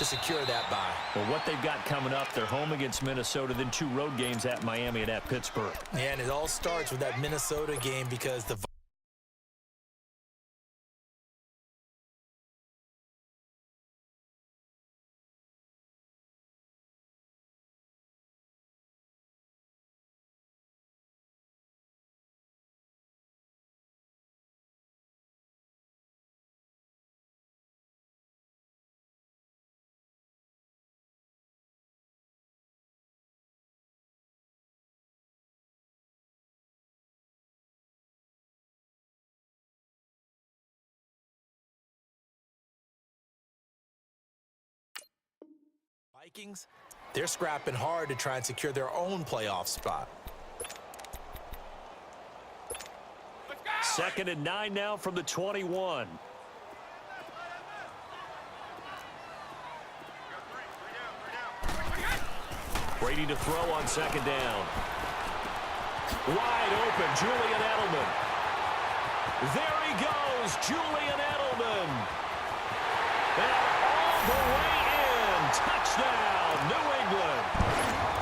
to secure that bye. Well, what they've got coming up, they're home against Minnesota, then 2 road games at Miami and at Pittsburgh. Yeah, and it all starts with that Minnesota game because the Vikings, they're scrapping hard to try and secure their own playoff spot. 2nd and 9 now from the 21. Brady to throw on 2nd down. Wide open, Julian Edelman. There he goes, Julian Edelman. And all the way in. Touchdown, New England.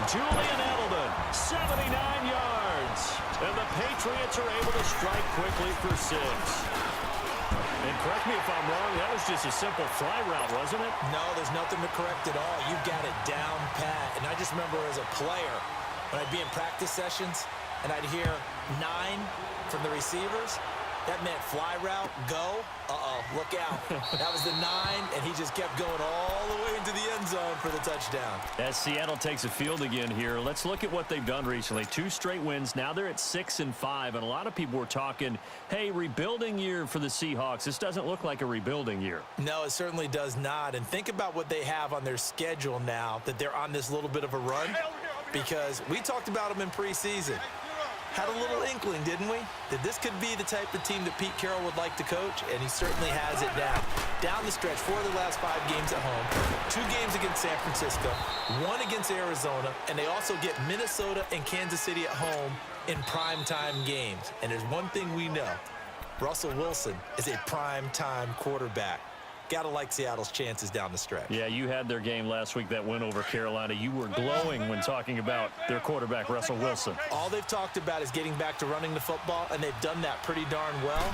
Julian Edelman, 79 yards. And the Patriots are able to strike quickly for 6. And correct me if I'm wrong, that was just a simple fly route, wasn't it? No, there's nothing to correct at all. You've got it down pat. And I just remember as a player, when I'd be in practice sessions, and I'd hear 9 from the receivers, that meant fly route, go, look out. That was the 9, and he just kept going all the way into the end zone for the touchdown. As Seattle takes a field again here, let's look at what they've done recently. 2 straight wins. Now they're at 6-5, and a lot of people were talking, hey, rebuilding year for the Seahawks. This doesn't look like a rebuilding year. No, it certainly does not. And think about what they have on their schedule now that they're on this little bit of a run, because we talked about them in preseason. Had a little inkling, didn't we? That this could be the type of team that Pete Carroll would like to coach, and he certainly has it down. Down the stretch, 4 of the last 5 games at home, 2 games against San Francisco, 1 against Arizona, and they also get Minnesota and Kansas City at home in primetime games. And there's one thing we know. Russell Wilson is a primetime quarterback. Got to like Seattle's chances down the stretch. Yeah, you had their game last week that win over Carolina. You were glowing when talking about their quarterback, Russell Wilson. All they've talked about is getting back to running the football, and they've done that pretty darn well.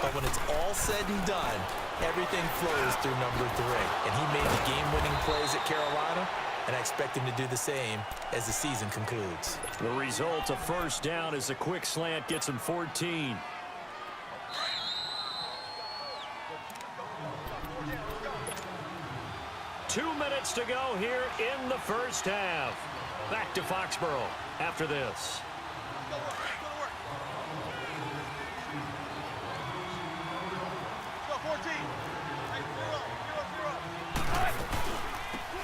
But when it's all said and done, everything flows through number 3. And he made the game-winning plays at Carolina, and I expect him to do the same as the season concludes. The result, a first down, as a quick slant gets him 14. Two minutes to go here in the first half. Back to Foxborough after this.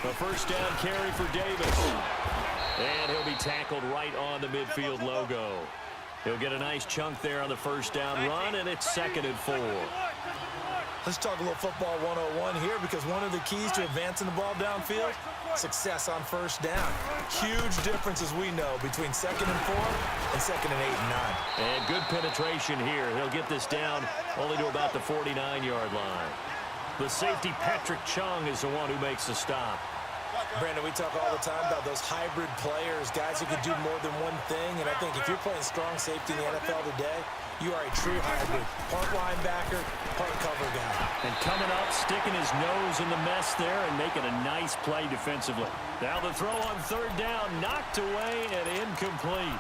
The first down carry for Davis. And he'll be tackled right on the midfield logo. He'll get a nice chunk there on the first down run, and it's 2nd and 4. Let's talk a little football 101 here, because one of the keys to advancing the ball downfield, success on first down. Huge difference, as we know, between 2nd and 4 and 2nd and 8 and 9. And good penetration here. He'll get this down only to about the 49-yard line. The safety, Patrick Chung, is the one who makes the stop. Brandon, we talk all the time about those hybrid players, guys who can do more than one thing. And I think if you're playing strong safety in the NFL today, you are a true hybrid. Part linebacker, part cover guy. And coming up, sticking his nose in the mess there and making a nice play defensively. Now the throw on 3rd down, knocked away and incomplete.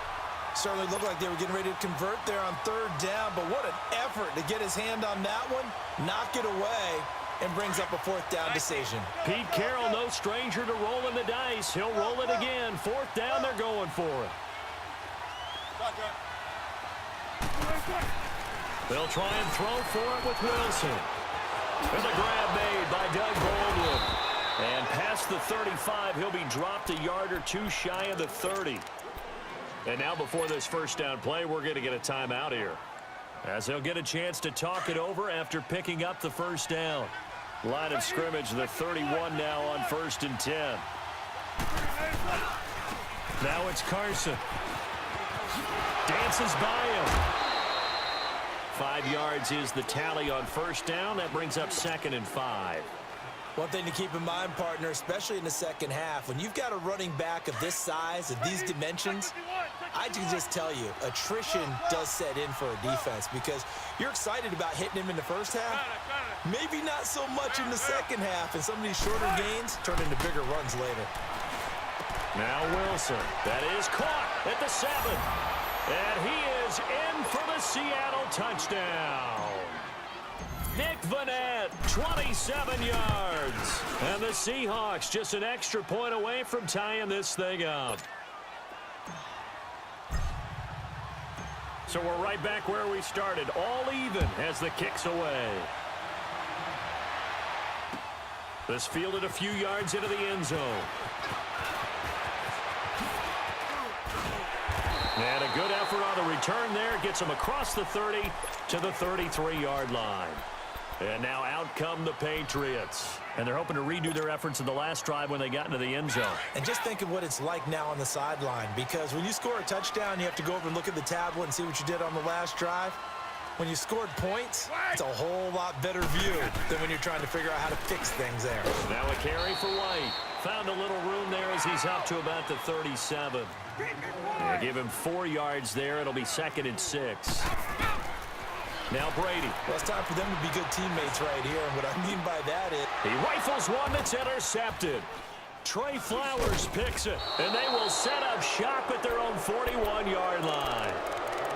Certainly looked like they were getting ready to convert there on 3rd down, but what an effort to get his hand on that one, knock it away, and brings up a 4th down decision. Pete Carroll, no stranger to rolling the dice. He'll roll it again. 4th down, they're going for it. They'll try and throw for it with Wilson. And the grab made by Doug Baldwin. And past the 35, he'll be dropped a yard or 2 shy of the 30. And now before this first down play, we're going to get a timeout here, as they'll get a chance to talk it over after picking up the first down. Line of scrimmage, the 31 now on 1st and 10. Now it's Carson. Dances by him. 5 yards is the tally on first down. That brings up 2nd and 5. One thing to keep in mind, partner, especially in the second half, when you've got a running back of this size, of these dimensions, I can just tell you, attrition does set in for a defense because you're excited about hitting him in the first half. Maybe not so much in the second half, and some of these shorter gains turn into bigger runs later. Now Wilson. That is caught at the 7. And he is in for the Seattle touchdown. Nick Vannett, 27 yards. And the Seahawks just an extra point away from tying this thing up. So we're right back where we started, all even as the kick's away. This fielded a few yards into the end zone. And a good effort on the return there. Gets him across the 30 to the 33-yard line. And now out come the Patriots. And they're hoping to redo their efforts in the last drive when they got into the end zone. And just think of what it's like now on the sideline, because when you score a touchdown, you have to go over and look at the tablet and see what you did on the last drive. When you scored points, it's a whole lot better view than when you're trying to figure out how to fix things there. Now a carry for White. Found a little room there as he's up to about the 37. They give him 4 yards there. It'll be 2nd and 6. Now Brady. Well, it's time for them to be good teammates right here. And what I mean by that is he rifles one that's intercepted. Trey Flowers picks it. And they will set up shop at their own 41-yard line.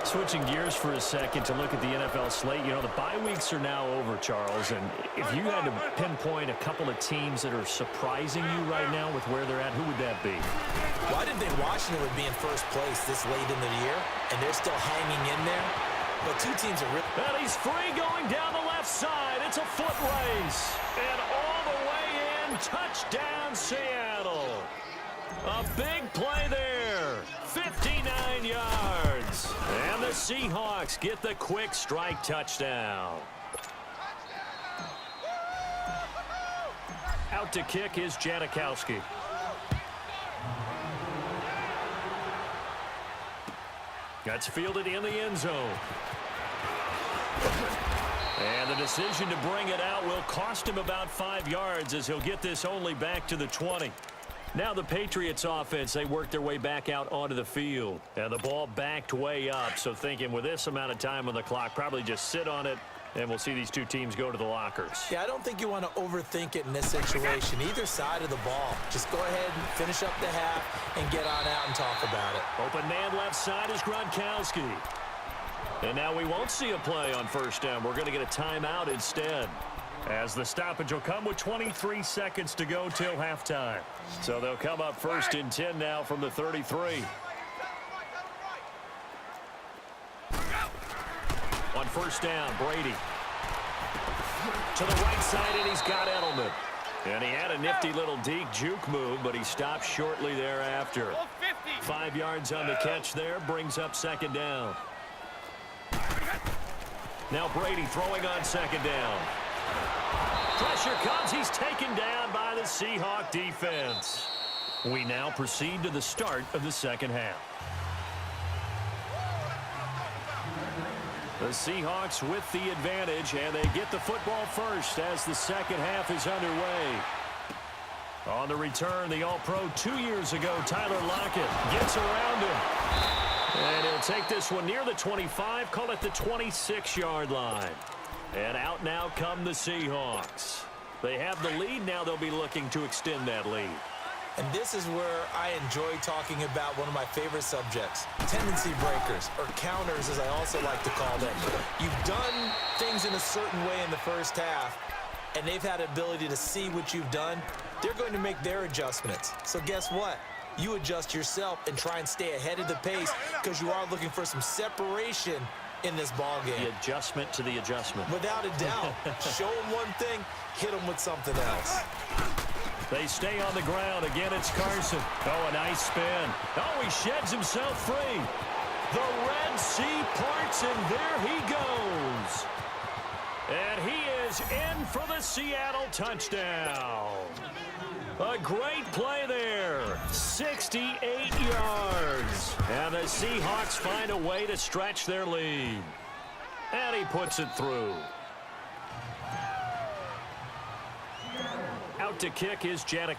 Switching gears for a second to look at the NFL slate. You know, the bye weeks are now over, Charles. And if you had to pinpoint a couple of teams that are surprising you right now with where they're at, who would that be? Well, I didn't think Washington would be in first place this late in the year. And they're still hanging in there. But two teams are really... And he's free going down the left side. It's a foot race. And all the way in, touchdown Seattle. A big play there. 59 yards. And the Seahawks get the quick strike touchdown. Out to kick is Janikowski. That's fielded in the end zone. And the decision to bring it out will cost him about 5 yards as he'll get this only back to the 20. Now the Patriots offense, they work their way back out onto the field. And the ball backed way up, so thinking with this amount of time on the clock, probably just sit on it, and we'll see these two teams go to the lockers. Yeah, I don't think you want to overthink it in this situation, either side of the ball. Just go ahead and finish up the half and get on out and talk about it. Open man left side is Gronkowski. And now we won't see a play on first down. We're going to get a timeout instead, as the stoppage will come with 23 seconds to go till halftime. So they'll come up 1st and 10 now from the 33. On first down, Brady. To the right side, and he's got Edelman. And he had a nifty little deke juke move, but he stopped shortly thereafter. 5 yards on the catch there, brings up 2nd down. Now Brady throwing on 2nd down. Pressure comes. He's taken down by the Seahawk defense. We now proceed to the start of the second half. The Seahawks with the advantage, and they get the football first as the second half is underway. On the return, the All-Pro 2 years ago, Tyler Lockett gets around him. And he'll take this one near the 25, call it the 26-yard line. And out now come the Seahawks. They have the lead. Now they'll be looking to extend that lead. And this is where I enjoy talking about one of my favorite subjects, tendency breakers, or counters as I also like to call them. You've done things in a certain way in the first half, and they've had the ability to see what you've done. They're going to make their adjustments. So guess what? You adjust yourself and try and stay ahead of the pace because you are looking for some separation in this ball game. The adjustment to the adjustment. Without a doubt. Show them one thing, hit them with something else. They stay on the ground. Again, it's Carson. Oh, a nice spin. Oh, he sheds himself free. The Red Sea parts, and there he goes. And he is in for the Seattle touchdown. A great play there. 68 yards. And the Seahawks find a way to stretch their lead. And he puts it through. out to kick is Janik.